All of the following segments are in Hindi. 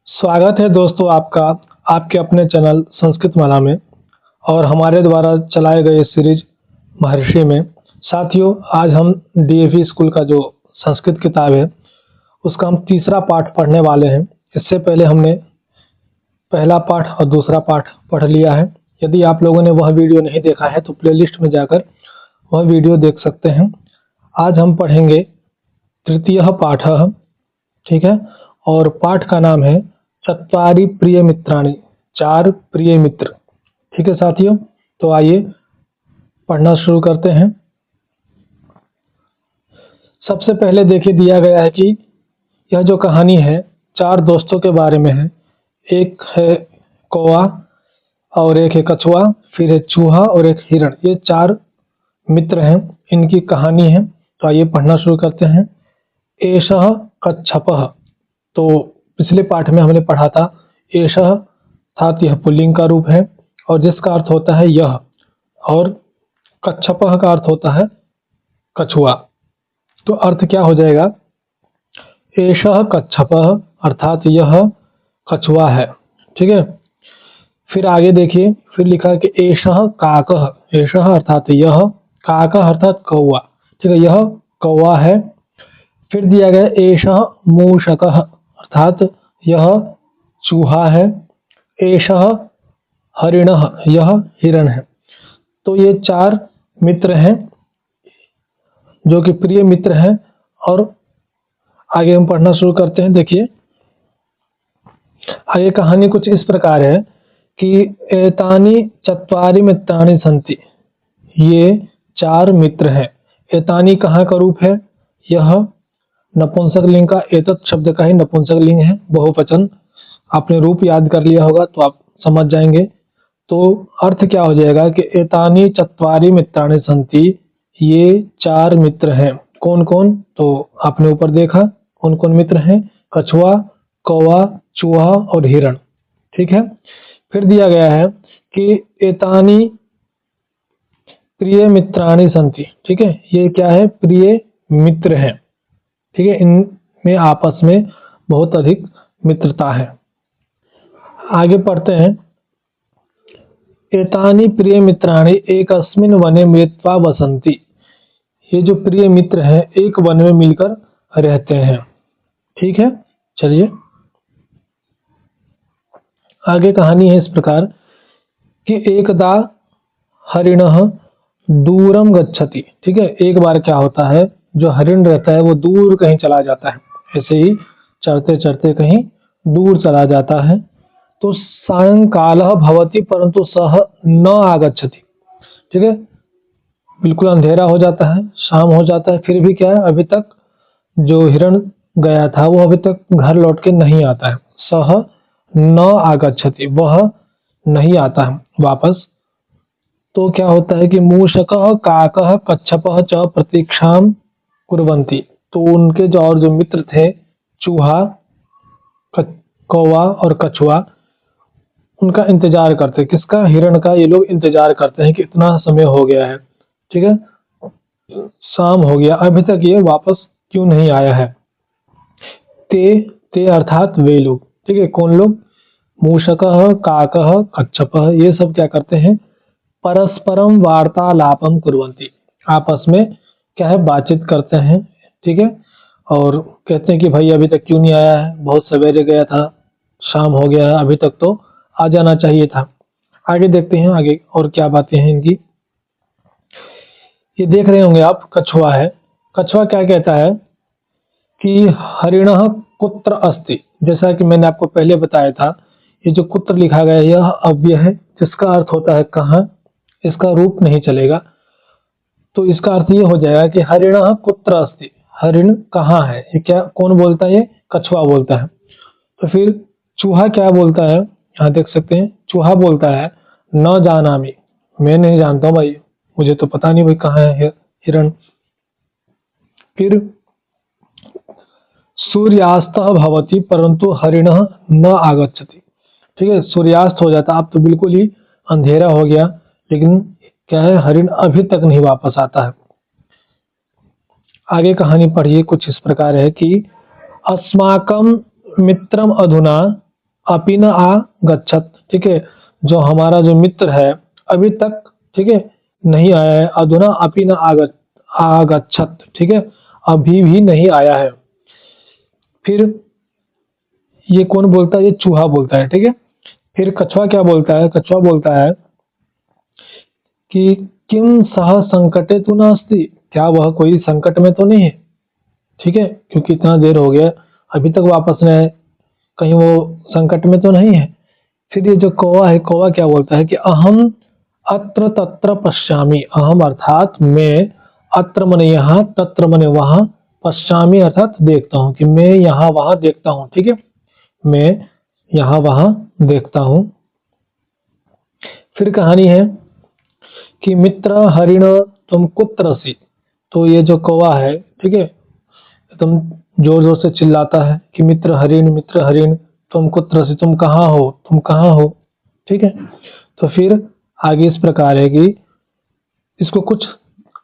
स्वागत है दोस्तों आपका आपके अपने चैनल संस्कृत माला में और हमारे द्वारा चलाए गए सीरीज महर्षि में। साथियों, आज हम डीएवी स्कूल का जो संस्कृत किताब है उसका हम तीसरा पाठ पढ़ने वाले हैं। इससे पहले हमने पहला पाठ और दूसरा पाठ पढ़ लिया है। यदि आप लोगों ने वह वीडियो नहीं देखा है तो प्लेलिस्ट में जाकर वह वीडियो देख सकते हैं। आज हम पढ़ेंगे तृतीय पाठ, ठीक है, और पाठ का नाम है चत्वारि प्रिय मित्राणि, चार प्रिय मित्र। ठीक है साथियों, तो आइए पढ़ना शुरू करते हैं। सबसे पहले देखिए दिया गया है कि यह जो कहानी है चार दोस्तों के बारे में है। एक है कौवा और एक है कछुआ, फिर है चूहा और एक हिरण। ये चार मित्र हैं, इनकी कहानी है। तो आइए पढ़ना शुरू करते हैं। एषः कच्छपः, तो पिछले पाठ में हमने पढ़ा था एषः अर्थात यह पुल्लिंग का रूप है और जिसका अर्थ होता है यह, और कच्छपः का अर्थ होता है कछुआ। तो अर्थ क्या हो जाएगा, एषः कच्छपः अर्थात यह कछुआ है। ठीक है, फिर आगे देखिए, फिर लिखा है कि एषः काकः, एषः अर्थात यह, काकः अर्थात कौवा। ठीक है, यह कौवा है। फिर दिया गया एषः मूषकः अर्थात यह चूहा है। एषः हरिणः, यह हिरण है। तो ये चार मित्र हैं जो कि प्रिय मित्र हैं। और आगे हम पढ़ना शुरू करते हैं। देखिए आगे कहानी कुछ इस प्रकार है कि एतानि चत्वारि मित्राणि सन्ति, ये चार मित्र हैं। एतानि कहाँ का रूप है, यह नपुंसक लिंग का, एतत् शब्द का ही नपुंसक लिंग है, बहुवचन। आपने रूप याद कर लिया होगा तो आप समझ जाएंगे। तो अर्थ क्या हो जाएगा कि एतानि चत्वारि मित्राणि सन्ति, ये चार मित्र हैं। कौन कौन, तो आपने ऊपर देखा कौन कौन मित्र हैं, कछुआ, कौवा, चूहा और हिरण। ठीक है, फिर दिया गया है कि एतानि प्रिय मित्राणि सन्ति। ठीक है, ये क्या है, प्रिय मित्र हैं। ठीक है, इनमें आपस में बहुत अधिक मित्रता है। आगे पढ़ते हैं। एतानि प्रिय मित्राणि एकस्मिन् वने मिलित्वा वसन्ति, ये जो प्रिय मित्र हैं एक वन में मिलकर रहते हैं। ठीक है, चलिए आगे कहानी है इस प्रकार कि एकदा हरिणः दूरम गच्छति। ठीक है, एक बार क्या होता है, जो हरिण रहता है वो दूर कहीं चला जाता है, ऐसे ही चढ़ते चढ़ते कहीं दूर चला जाता है। तो सायंकालः भवति परंतु सः न आगच्छति। ठीक है, बिल्कुल अंधेरा हो जाता है, शाम हो जाता है, फिर भी क्या है, अभी तक जो हिरण गया था वो अभी तक घर लौट के नहीं आता है। सः न आगच्छति, वह नहीं आता है वापस। तो क्या होता है कि मूषकः काकः कच्छपः च प्रतीक्षां कुर्वन्ति, तो उनके जो और जो मित्र थे चूहा, कौवा और कछुआ, उनका इंतजार करते। किसका, हिरण का। ये लोग इंतजार करते हैं कि इतना समय हो गया है, ठीक है, शाम हो गया, अभी तक ये वापस क्यों नहीं आया है। ते अर्थात वे लोग। ठीक है, कौन लोग, मूषकः काकः कच्छपः, ये सब क्या करते हैं, परस्परम वार्तालापम कुर्वन्ति, आपस में क्या है, बातचीत करते हैं। ठीक है, और कहते हैं कि भाई अभी तक क्यों नहीं आया है, बहुत सवेरे गया था, शाम हो गया है, अभी तक तो आ जाना चाहिए था। आगे देखते हैं आगे और क्या बातें हैं इनकी। ये देख रहे होंगे आप, कछुआ है। कछुआ क्या कहता है कि हरिणः कुत्र अस्ति, जैसा कि मैंने आपको पहले बताया था, ये जो कुत्र लिखा गया है यह अव्यय है, जिसका अर्थ होता है कहाँ, इसका रूप नहीं चलेगा। तो इसका अर्थ ये हो जाएगा कि हरिणः कुत्र अस्ति, हरिण कहाँ है। ये क्या, कौन बोलता है, ये कछुआ बोलता है। तो फिर चूहा क्या बोलता है, यहाँ देख सकते हैं, चूहा बोलता है न जानामि, मैं नहीं जानता हूँ भाई, मुझे तो पता नहीं भाई कहाँ है हिरण। फिर सूर्यास्तः भवति परंतु हरिणः न आगच्छति। ठीक है, सूर्यास्त हो जाता, अब तो बिल्कुल ही अंधेरा हो गया, लेकिन क्या है, हरिण अभी तक नहीं वापस आता है। आगे कहानी पढ़िए, कुछ इस प्रकार है कि अस्माकं मित्रम अधुना अपि न आगच्छत्, ठीक है, जो हमारा जो मित्र है अभी तक, ठीक है, नहीं आया है। अधुना अपि न आगच्छत्, ठीक है, अभी भी नहीं आया है। फिर ये कौन बोलता है? ये चूहा बोलता है, ठीक है। फिर कछुआ क्या बोलता है? कछुआ बोलता है कि किम सह संकटे तु नास्ति, क्या वह कोई संकट में तो नहीं है, ठीक है, क्योंकि इतना देर हो गया अभी तक वापस नहीं आए, कहीं वो संकट में तो नहीं है। फिर ये जो कौवा है, कौवा क्या बोलता है कि अहम अत्र तत्र पश्यामि, अहम अर्थात मैं, अत्र मने यहाँ, तत्र मने वहां, पश्यामि अर्थात देखता हूँ, कि मैं यहाँ वहां देखता हूँ, ठीक है, मैं यहाँ वहां देखता हूँ। फिर कहानी है कि मित्र हरिण तुम कुत्र सी, तो ये जो कौवा है, ठीक है, एकदम जोर जोर से चिल्लाता है कि मित्र हरिण तुम कुत्र सी, तुम कहाँ हो, तुम कहाँ हो, ठीक है। तो फिर आगे इस प्रकार है कि इसको कुछ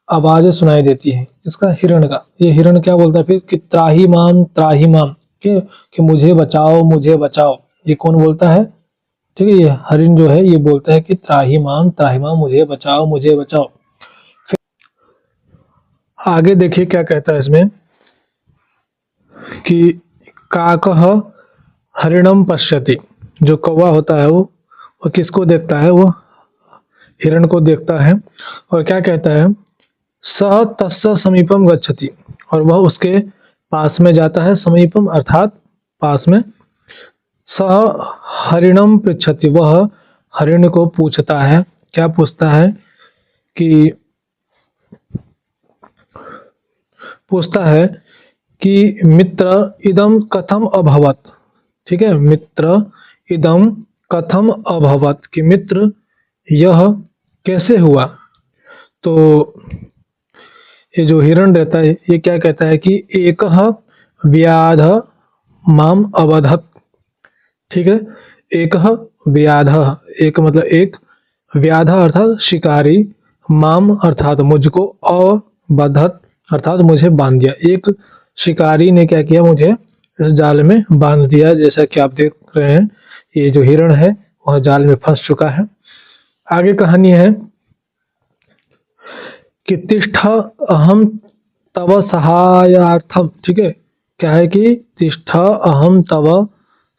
आवाजें सुनाई देती है, इसका हिरण का, ये हिरण क्या बोलता है फिर कि त्राही माम, कि मुझे बचाओ, मुझे बचाओ। ये कौन बोलता है? ठीक है, ये हरिण जो है ये बोलता है कि त्राही माम, मुझे बचाओ, मुझे बचाओ। आगे देखिए क्या कहता है इसमें कि काकः हरिणम पश्यति, जो कौवा होता है वो किसको देखता है? वो हिरण को देखता है, और क्या कहता है? सह तस्य समीपम गच्छति, और वह उसके पास में जाता है, समीपम अर्थात पास में। सह हरिणम पृच्छति, वह हरिण को पूछता है, क्या पूछता है? कि पूछता है कि मित्र इदम कथम अभवत, ठीक है, मित्र इदम कथम अभवत, कि मित्र यह कैसे हुआ। तो ये जो हिरण रहता है ये क्या कहता है कि एक व्याध माम अवधत, ठीक है, एक व्याध, एक मतलब एक, व्याध अर्थात शिकारी, माम अर्थात मुझको, अवधत अर्थात मुझे बांध दिया। एक शिकारी ने क्या किया? मुझे इस जाल में बांध दिया। जैसा कि आप देख रहे हैं ये जो हिरण है वह जाल में फंस चुका है। आगे कहानी है कि तिष्ठ अहम तव सहायार्थम, ठीक है, क्या है कि तिष्ठ अहम तव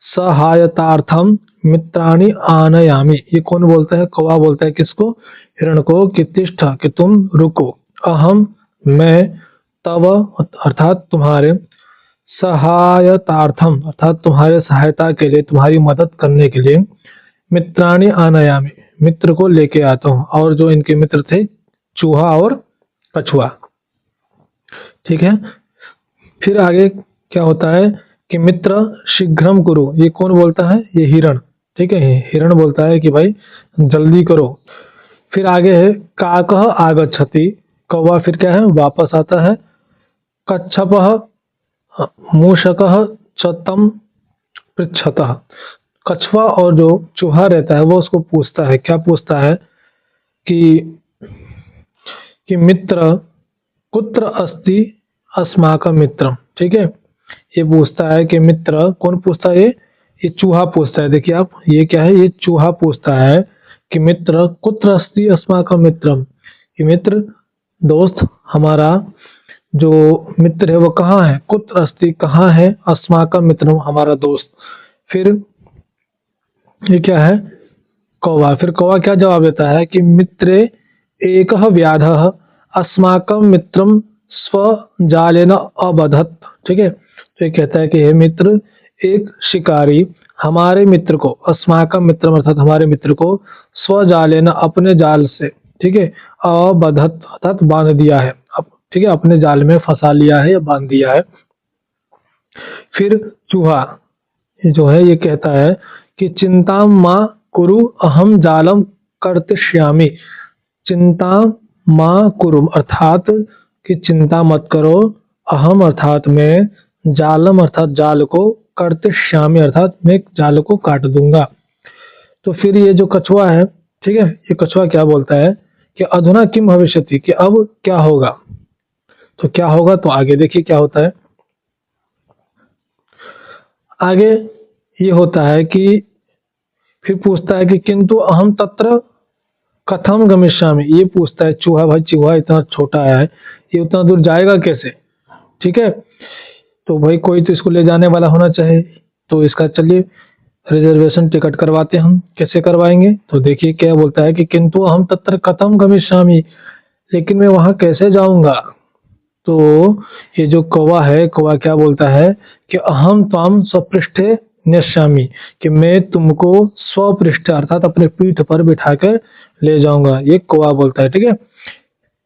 सहायतार्थम मित्राणि आनयामि। ये कौन बोलता है? कौवा बोलता है किसको? हिरण को, कि तिष्ठ, कि तुम रुको, अहम मैं, तव अर्थात तुम्हारे, सहायतार्थम अर्थात तुम्हारे सहायता के लिए, तुम्हारी मदद करने के लिए, मित्राणि आनयामि, मित्र को लेके आता हूँ। और जो इनके मित्र थे चूहा और कछुआ, ठीक है। फिर आगे क्या होता है कि मित्र शीघ्रम कुरु, ये कौन बोलता है? ये हिरण, ठीक है, हिरण बोलता है कि भाई जल्दी करो। फिर आगे है काकः आगच्छति, कौवा फिर क्या है? वापस आता है। कच्छपः मूषकः च तम पृच्छतः, कछुआ और जो चूहा रहता है वो उसको पूछता है, क्या पूछता है? कि मित्र कुत्र अस्ति अस्माकं मित्रम, ठीक है, ये पूछता है कि मित्र, कौन पूछता है? ये चूहा पूछता है। देखिए आप, ये क्या है? ये चूहा पूछता है कि मित्र कुत्र अस्ति अस्माकं मित्रम, कि मित्र, दोस्त, हमारा जो मित्र है वो कहाँ है? कुत्र अस्ति, कहाँ है? अस्माकं मित्रम, हमारा दोस्त। फिर ये क्या है? कौवा, फिर कौवा क्या जवाब देता है कि मित्रे एकः व्याधः अस्माकं मित्रम स्वजालेन अबधत, ठीक है, तो ये कहता है कि हे मित्र, एक शिकारी हमारे मित्र को, अस्माकं मित्रम अर्थात हमारे मित्र को, स्वजालेन अपने जाल से, ठीक है, अबधत अर्थात बांध दिया है, अब ठीक है, अपने जाल में फंसा लिया है या बांध दिया है। फिर चूहा ये जो है ये कहता है कि चिंता माँ कुरु अहम जालम कर्तष्यामि, चिंता माँ कुरु अर्थात कि चिंता मत करो, अहम अर्थात मैं, जालम अर्थात जाल को, कर्तष्यामि अर्थात मैं जाल को काट दूंगा। तो फिर ये जो कछुआ है, ठीक है, ये कछुआ क्या बोलता है कि अधुना किम भविष्यति, कि अब क्या होगा। तो क्या होगा? तो आगे देखिए क्या होता है। आगे ये होता है कि फिर पूछता है कि किंतु अहम तत्र कथम गमिष्यामि। ये पूछता है चूहा, भाई चूहा इतना छोटा है, ये उतना दूर जाएगा कैसे? ठीक है, तो भाई कोई तो इसको ले जाने वाला होना चाहिए। तो इसका चलिए रिजर्वेशन टिकट करवाते हैं हम। कैसे करवाएंगे? तो देखिए क्या बोलता है कि किंतु अहम तत्र कथम गमिष्यामि, लेकिन मैं वहां कैसे जाऊंगा? तो ये जो कौवा है, कौवा क्या बोलता है कि अहम त्वाम स्वपृष्ठे नेष्यामि, कि मैं तुमको स्वपृष्ठ अर्थात अपने पीठ पर बिठाकर ले जाऊंगा, ये कौवा बोलता है। ठीक है,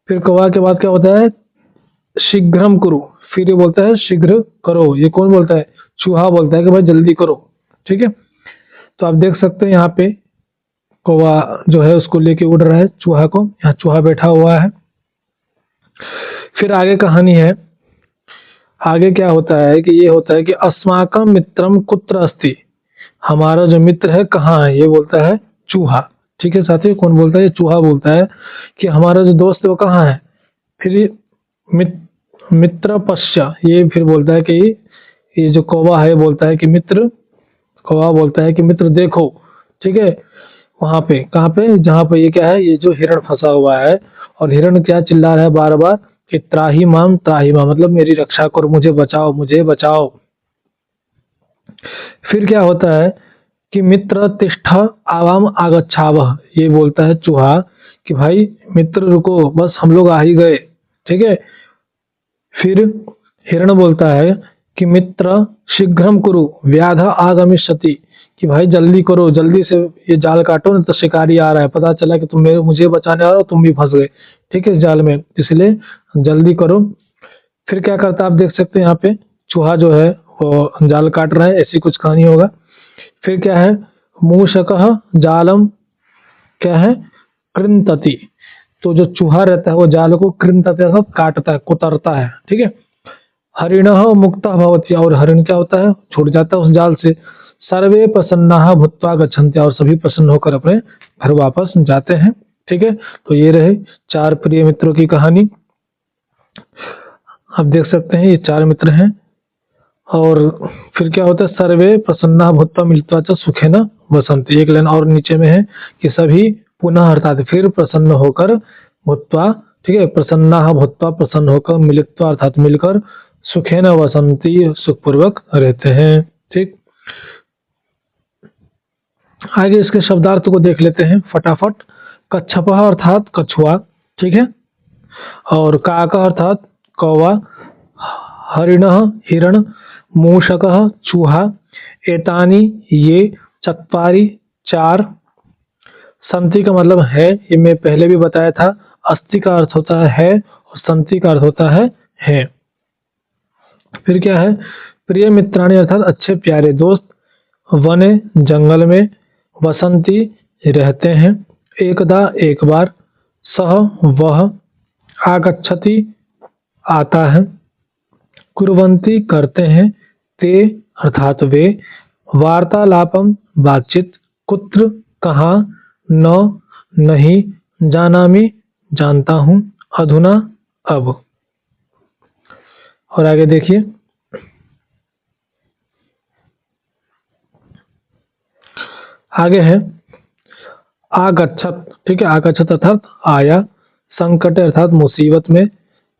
फिर कौवा के बाद क्या होता है? शीघ्रम कुरु, फिर ये बोलता है शीघ्र करो। ये कौन बोलता है? चूहा बोलता है कि भाई जल्दी करो। ठीक है, तो आप देख सकते हैं यहाँ पे कौवा जो है उसको लेके उड़ रहा है चूहा को, यहाँ चूहा बैठा हुआ है। फिर आगे कहानी है, आगे क्या होता है कि ये होता है कि अस्माकम मित्रम कुत्र अस्ति, हमारा जो मित्र है कहाँ है? ये बोलता है चूहा। ठीक है साथियों, कौन बोलता है? ये चूहा बोलता है कि हमारा जो दोस्त है वो कहाँ है? फिर ये मित्र पश्य, ये फिर बोलता है कि ये जो कौवा है बोलता है कि मित्र, कौवा बोलता है कि मित्र देखो। ठीक है, वहां पे कहाँ पे? जहाँ पे ये क्या है, ये जो हिरण फंसा हुआ है, और हिरण क्या चिल्ला रहा है बार बार कि त्राही माम, मतलब मेरी रक्षा करो, मुझे बचाओ, मुझे बचाओ। फिर क्या होता है कि मित्र तिष्ठ आवाम आगच्छावह, ये बोलता है चूहा कि भाई मित्र रुको, बस हम लोग आ ही गए। ठीक है, फिर हिरण बोलता है कि मित्र शीघ्रम कुरु व्याध आगमिष्यति, कि भाई जल्दी करो, जल्दी से ये जाल काटो, नहीं तो शिकारी आ रहा है, पता चला कि तुम मेरे मुझे बचाने आ रहे हो, तुम भी फंस गए। ठीक है, इस जाल में, इसलिए जल्दी करो। फिर क्या करता है आप देख सकते हैं यहाँ पे, चूहा जो है वो जाल काट रहा है, ऐसी कुछ कहानी होगा। फिर क्या है? मूषकः जालम क्या है? कृंतति, तो जो चूहा रहता है वो जाल को कृंतति अर्थात काटता है, कुतरता है। ठीक है, हरिणः मुक्तः भवति, और हरिण क्या होता है? छूट जाता है उस जाल से। सर्वे प्रसन्नाः भूत्वा गच्छन्ति, और सभी प्रसन्न होकर अपने घर वापस जाते हैं। ठीक है, तो ये रहे चार प्रिय मित्रों की कहानी। आप देख सकते हैं ये चार मित्र हैं। और फिर क्या होता है? सर्वे प्रसन्ना भूत्वा मिलित्वा च सुखेन वसन्ति, एक लाइन और नीचे में है कि सभी पुनः अर्थात फिर प्रसन्न होकर भूत्वा, ठीक है, प्रसन्ना भूत्वा प्रसन्न होकर, मिलित्वा अर्थात मिलकर, सुखेन वसन्ति सुखपूर्वक रहते हैं। ठीक, आगे इसके शब्दार्थ को देख लेते हैं फटाफट। कच्छपः अर्थात कछुआ। ठीक है, और काकः अर्थात कौवा, हरिणः हिरण, मूषकः चूहा, एतानी ये, चत्वारि चार, संति का मतलब है, ये मैं पहले भी बताया था। अस्ति का अर्थ होता है और संति का अर्थ होता है। फिर क्या है? प्रिय मित्राणि अर्थात अच्छे प्यारे दोस्त, वने जंगल में, वसंती रहते हैं, एकदा एक बार, सह वह, आगच्छति आता है, कुर्वन्ति करते हैं, ते अर्थात वे, वार्तालापम बातचीत, कुत्र कहाँ, न नहीं, जानामि जानता हूँ, अधुना अब। और आगे देखिए, आगे है आगच्छत। ठीक है, आगच्छत अर्थात आया, संकट अर्थात मुसीबत में,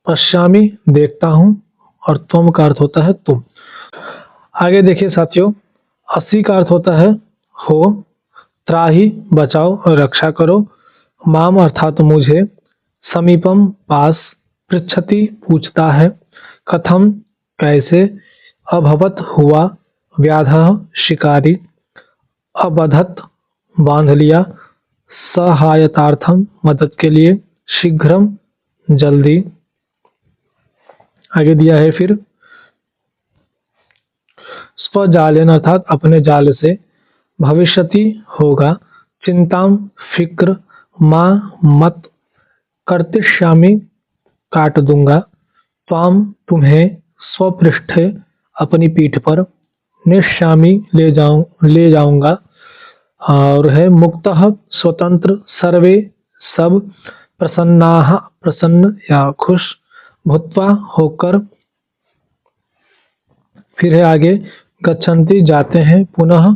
पश्यामी देखता हूँ, और तुम का अर्थ होता है तुम। आगे देखिए साथियों, अस्सी का अर्थ होता है हो, त्राही बचाओ और रक्षा करो, माम अर्थात मुझे, समीपम पास, पृच्छति पूछता है, कथम कैसे, अभवत हुआ, व्याधः शिकारी, अबधत बांध लिया, सहायतार्थम मदद के लिए, शीघ्रम जल्दी। आगे दिया है फिर स्वजालेन अर्थात अपने जाल से, भविष्यति होगा, चिंताम फिक्र, माँ मत, कर्तिष्यामि काट दूंगा, त्वाम तुम्हें, स्वपृष्ठे अपनी पीठ पर, निश्यामी ले जाऊंगा, और है मुक्तः स्वतंत्र, सर्वे सब, प्रसन्नाः प्रसन्न या खुश, भूत्वा होकर। फिर है आगे गच्छन्ति जाते हैं, पुनः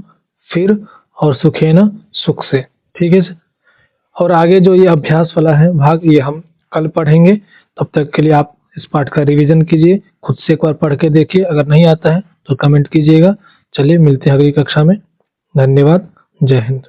फिर, और सुखेन सुख से। ठीक है। और आगे जो ये अभ्यास वाला है भाग, ये हम कल पढ़ेंगे। तब तक के लिए आप इस पाठ का रिवीजन कीजिए, खुद से एक बार पढ़ के देखिए, अगर नहीं आता है तो कमेंट कीजिएगा। चलिए मिलते हैं अगली कक्षा में। धन्यवाद। जय हिंद।